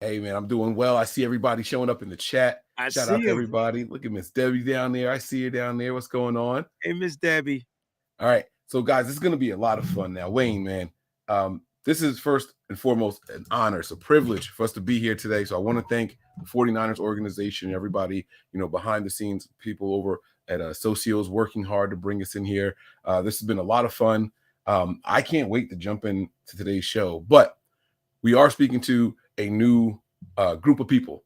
Hey, man, I'm doing well. I see everybody showing up in the chat. I Shout see out to him. everybody. Look at Miss Debbie down there. I see her down there. What's going on? Hey, Miss Debbie. All right. So, guys, this is going to be a lot of fun now. Wayne, man, this is first and foremost an honor. It's a privilege for us to be here today. So I want to thank the 49ers organization, everybody, behind the scenes, people over at Socios working hard to bring us in here. This has been a lot of fun. I can't wait to jump into today's show, but we are speaking to a new group of people.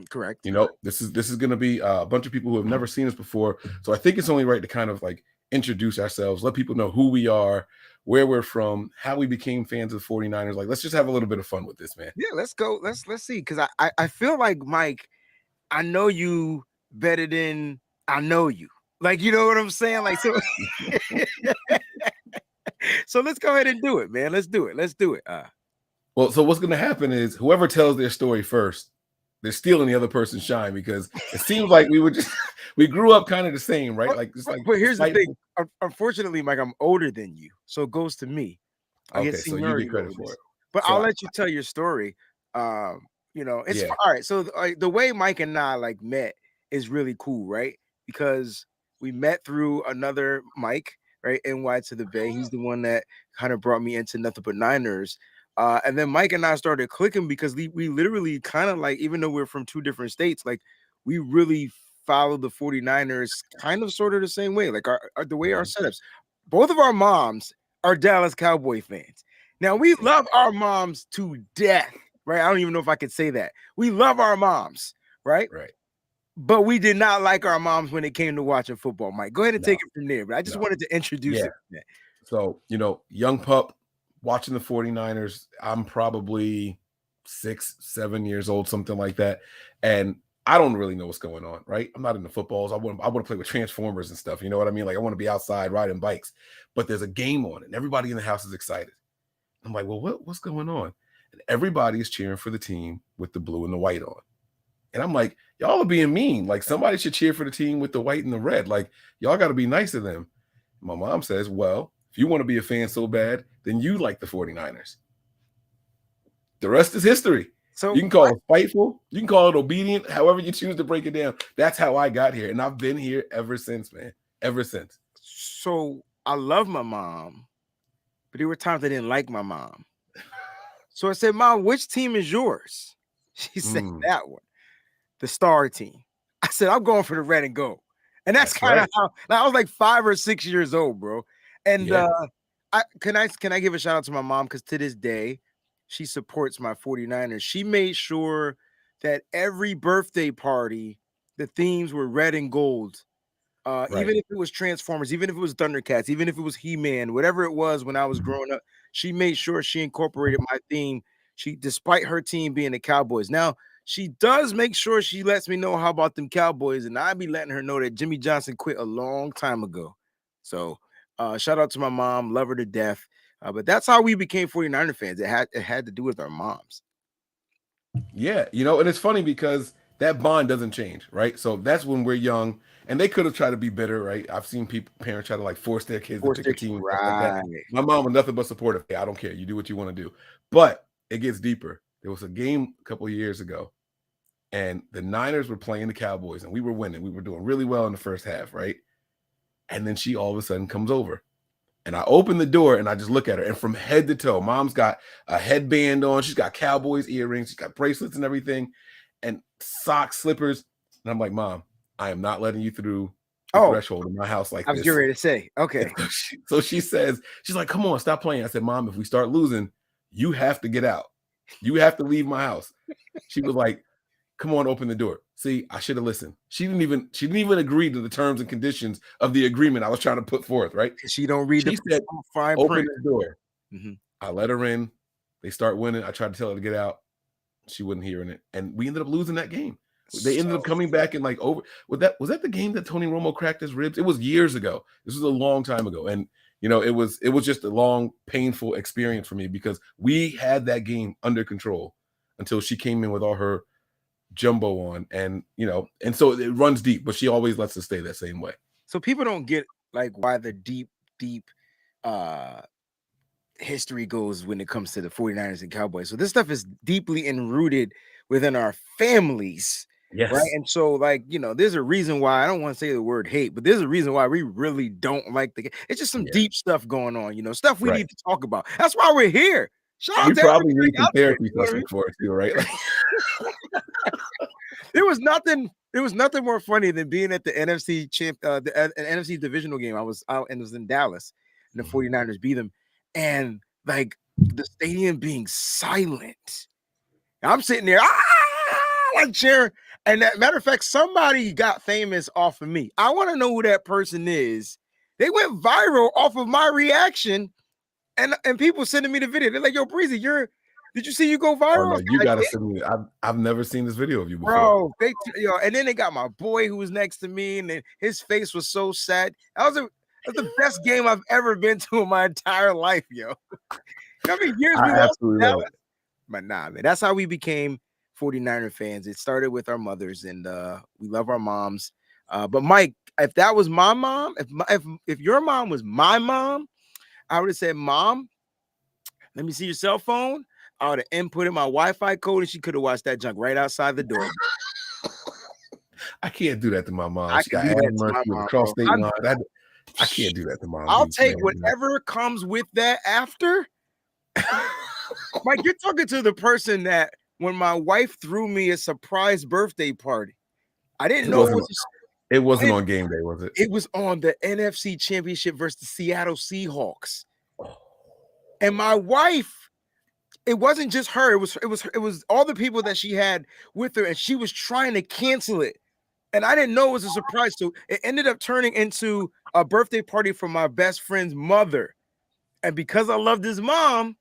Correct. This is going to be a bunch of people who have never seen us before. So I think it's only right to kind of like introduce ourselves, let people know who we are, where we're from, how we became fans of the 49ers. Like, let's just have a little bit of fun with this, man. Yeah, let's go. Let's see. Because I feel like, Mike, I know you better than I know you. Like, you know what I'm saying? Like, so so let's go ahead and do it, man. Let's do it. Let's do it. Well, so what's going to happen is whoever tells their story first, they're stealing the other person's shine, because it seems like we grew up kind of the same, right? But here's the thing. Unfortunately, Mike, I'm older than you, so it goes to me. Okay, so you get credit for it. But I'll let you tell your story. It's all right. So the way Mike and I met is really cool, right? Because we met through another Mike, right? NY to the Bay. He's the one that kind of brought me into Nothing But Niners. And then Mike and I started clicking because we literally kind of even though we're from two different states, we really follow the 49ers kind of sort of the same way, the way our setups. Both of our moms are Dallas Cowboy fans. Now, we love our moms to death, right? I don't even know if I could say that. We love our moms, right? Right. But we did not like our moms when it came to watching football, Mike. Go ahead and take it from there. But I just wanted to introduce it. So, young pup watching the 49ers, I'm probably 6, 7 years old, something like that. And I don't really know what's going on, right? I'm not into footballs. I want to play with Transformers and stuff. You know what I mean? Like, I want to be outside riding bikes, but there's a game on and everybody in the house is excited. I'm like, well, what's going on? And everybody is cheering for the team with the blue and the white on. And I'm like, y'all are being mean. Like, somebody should cheer for the team with the white and the red. Like, y'all got to be nice to them. My mom says, well, if you want to be a fan so bad, then you like the 49ers. The rest is history. So you can call it spiteful, you can call it obedient, however you choose to break it down. That's how I got here. And I've been here ever since, man. Ever since. So I love my mom, but there were times I didn't like my mom. So I said, Mom, which team is yours? She said, that one, the Star team. I said, I'm going for the red and gold. And that's kind of how I was like 5 or 6 years old, bro. And can I give a shout out to my mom? Because to this day, she supports my 49ers. She made sure that every birthday party, the themes were red and gold. Even if it was Transformers, even if it was Thundercats, even if it was He-Man, whatever it was when I was growing up, she made sure she incorporated my theme. Despite her team being the Cowboys. Now, she does make sure she lets me know how about them Cowboys, and I be letting her know that Jimmy Johnson quit a long time ago. So, shout out to my mom, love her to death. But that's how we became 49er fans. It had to do with our moms. Yeah, and it's funny because that bond doesn't change, right? So that's when we're young, and they could have tried to be bitter, right? I've seen parents try to force their kids to pick a team, stuff like that. My mom was nothing but supportive. Hey, I don't care. You do what you want to do. But it gets deeper. There was a game a couple of years ago, and the Niners were playing the Cowboys, and we were winning. We were doing really well in the first half, right? And then she all of a sudden comes over. And I open the door and I just look at her. And from head to toe, mom's got a headband on. She's got Cowboys earrings. She's got bracelets and everything, and socks, slippers. And I'm like, Mom, I am not letting you through the threshold of my house like this. I was getting ready to say, okay. So she says, she's like, come on, stop playing. I said, Mom, if we start losing, you have to get out. You have to leave my house. She was like, come on, open the door. See, I should have listened. She didn't even agree to the terms and conditions of the agreement I was trying to put forth, right? She don't read she said, open the door. I let her in. They start winning. I tried to tell her to get out. She wasn't hearing it. And we ended up losing that game. They ended up coming back and over. Was that the game that Tony Romo cracked his ribs? It was years ago. This was a long time ago. And it was just a long, painful experience for me because we had that game under control until she came in with all her jumbo on, and so it runs deep, but she always lets us stay that same way. So people don't get why the deep history goes when it comes to the 49ers and Cowboys. So this stuff is deeply enrooted within our families. Yes. Right. And so, like, there's a reason why I don't want to say the word hate, but there's a reason why we really don't like the game. It's just some deep stuff going on, stuff we need to talk about. That's why we're here. Shout out we to probably need some out there, therapy session for it too, right? There was nothing more funny than being at the NFC NFC divisional game. I was out and it was in Dallas, and the 49ers beat them, and like the stadium being silent. I'm sitting there, like cheering. And that matter of fact, somebody got famous off of me. I want to know who that person is. They went viral off of my reaction, and people sending me the video. They're like, "Yo, Breezy, did you see you go viral?" Oh, no, you gotta send me. I've never seen this video of you before, bro. And then they got my boy who was next to me, and then his face was so sad. That's the best game I've ever been to in my entire life, yo. How many years we lost? But nah, man, that's how we became 49er fans. It started with our mothers, and we love our moms. But Mike, if that was my mom, if your mom was my mom, I would have said, "Mom, let me see your cell phone." I would have inputted my Wi-Fi code, and she could have watched that junk right outside the door. I can't do that to my mom. I can do that to my mom, across state line. I can't do that to mom. I'll take whatever comes with that after. Mike, you're talking to the person that when my wife threw me a surprise birthday party, I didn't know it wasn't on game day, was it? It was on the NFC Championship versus the Seattle Seahawks. And my wife, it wasn't just her, it was all the people that she had with her, and she was trying to cancel it. And I didn't know it was a surprise. So it ended up turning into a birthday party for my best friend's mother. And because I loved his mom,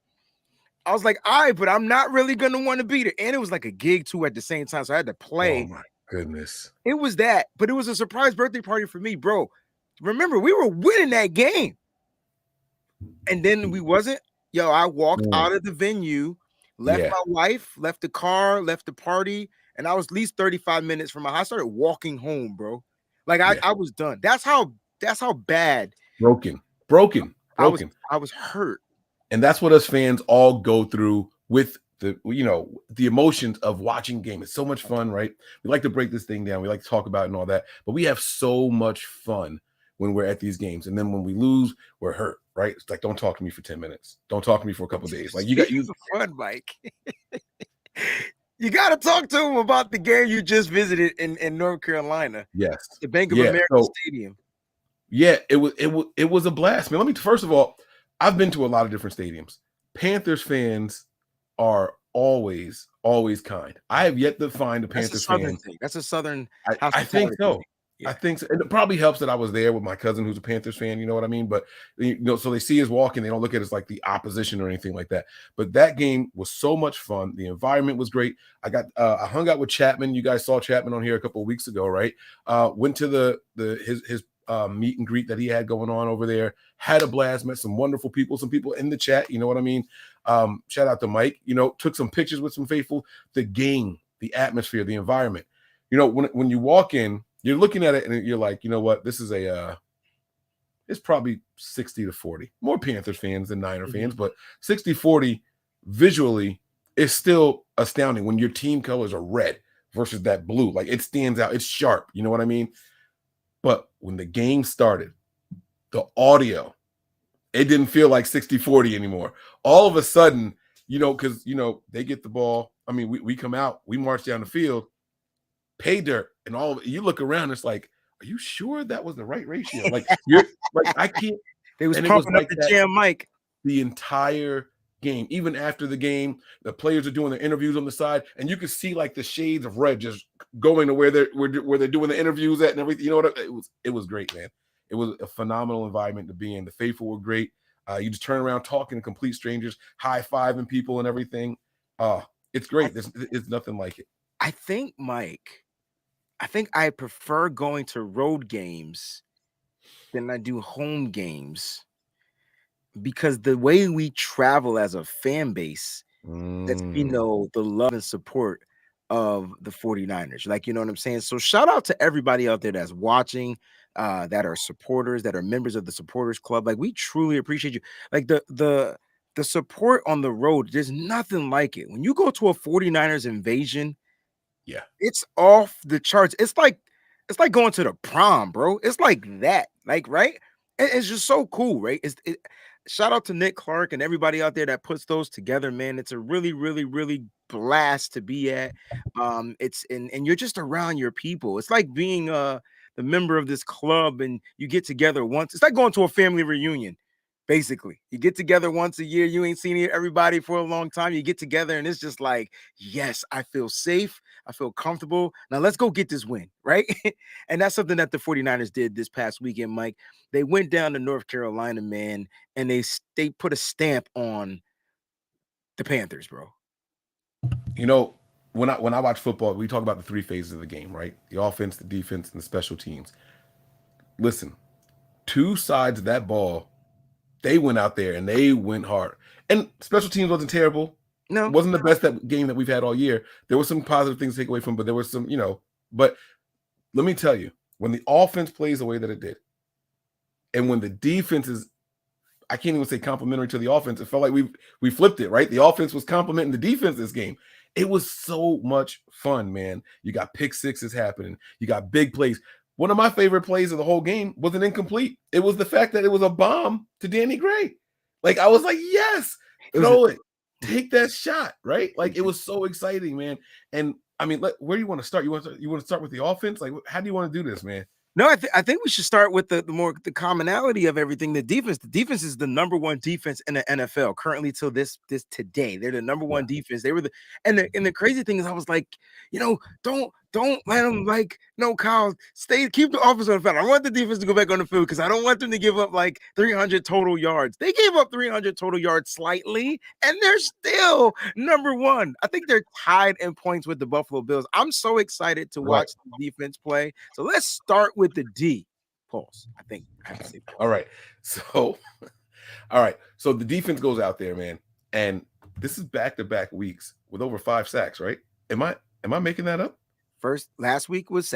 I was like, all right, but I'm not really going to want to be there. And it was like a gig too at the same time. So I had to play. Oh my goodness. It was that, but it was a surprise birthday party for me, bro. Remember, we were winning that game. And then we wasn't. Yo, I walked out of the venue, left my wife, left the car, left the party. And I was at least 35 minutes from my house. I started walking home, bro. Like I was done. That's how bad. Broken. I was hurt. And that's what us fans all go through with the emotions of watching game. It's so much fun, right? We like to break this thing down. We like to talk about it and all that, but we have so much fun when we're at these games. And then when we lose, we're hurt, right? It's like, don't talk to me for 10 minutes. Don't talk to me for a couple of days. Like you fun, Mike. You got to talk to him about the game you just visited in North Carolina. Yes. The Bank of America Stadium. Yeah, it was a blast, man. First of all, I've been to a lot of different stadiums. Panthers fans are always kind. I have yet to find a Panthers fan. That's a Southern. I think so. Yeah. I think so. And it probably helps that I was there with my cousin who's a Panthers fan. You know what I mean? But so they see us walking, they don't look at us like the opposition or anything like that. But that game was so much fun. The environment was great. I hung out with Chapman. You guys saw Chapman on here a couple of weeks ago, right? Went to his meet and greet that he had going on over there. Had a blast. Met some wonderful people. Some people in the chat. You know what I mean? Shout out to Mike. Took some pictures with some faithful. The game, the atmosphere, the environment. When you walk in, you're looking at it and you're like, you know what? This is it's probably 60-40. More Panthers fans than Niner fans, but 60-40 visually is still astounding when your team colors are red versus that blue. Like it stands out. It's sharp. You know what I mean? But when the game started, the audio, it didn't feel like 60-40 anymore. All of a sudden, because, they get the ball. I mean, we come out, we march down the field, pay dirt, and all of it. You look around, it's like, are you sure that was the right ratio? Like, I can't. They was pumping up the jam mic the entire game. Even after the game, the players are doing their interviews on the side, and you could see like the shades of red just going to where they're doing the interviews at and everything. You know what? It was great, man. It was a phenomenal environment to be in. The faithful were great. You just turn around talking to complete strangers, high-fiving people and everything. It's great. It's nothing like it. I think, Mike, I prefer going to road games than I do home games because the way we travel as a fan base, that's, the love and support of the 49ers. Like, you know what I'm saying? So shout out to everybody out there that's watching, that are supporters, that are members of the supporters club. Like, we truly appreciate you. Like the the support on the road, there's nothing like it. When you go to a 49ers invasion, Yeah. it's off the charts. It's like going to the prom, bro. It's like that. Like, right? It's just so cool, right? Shout out to Nick Clark and everybody out there that puts those together, man. It's a really, really, really blast to be at. It's and you're just around your people. It's like being the member of this club and you get together once. It's like going to a family reunion. Basically, you get together once a year. You ain't seen everybody for a long time. You get together, and it's just like, yes, I feel safe. I feel comfortable. Now let's go get this win, right? And that's something that the 49ers did this past weekend, Mike. They went down to North Carolina, man, and they put a stamp on the Panthers, bro. You know, when I watch football, we talk about the 3 phases of the game, right? The offense, the defense, and the special teams. Listen, 2 sides of that ball, they went out there and they went hard. And special teams wasn't terrible. No, it wasn't the best game that we've had all year. There were some positive things to take away from, but there was some, but let me tell you, when the offense plays the way that it did, and when the defense is, I can't even say complimentary to the offense. It felt like we flipped it, right? The offense was complimenting the defense this game. It was so much fun, man. You got pick sixes happening. You got big plays. One of my favorite plays of the whole game was an incomplete. It was the fact that it was a bomb to Danny Gray. Like, I was like, yes, throw it. Take that shot, right? Like, it was so exciting, man. And I mean, where do you want to start? You want to start with the offense? Like, how do you want to do this, man? No, I think we should start with the commonality of everything. The defense. The defense is the number one defense in the NFL currently till this today. They're the number one defense. They were and the crazy thing is, I was like, don't let them Kyle, keep the offense on the field. I want the defense to go back on the field because I don't want them to give up like 300 total yards. They gave up 300 total yards slightly, and they're still number one. I think they're tied in points with the Buffalo Bills. I'm so excited to watch the defense play. So let's start with the D. Pulse. I think I have to say pulse. All right. So the defense goes out there, man, and this is back-to-back weeks with over 5 sacks, right? Am I making that up? Last week was 7.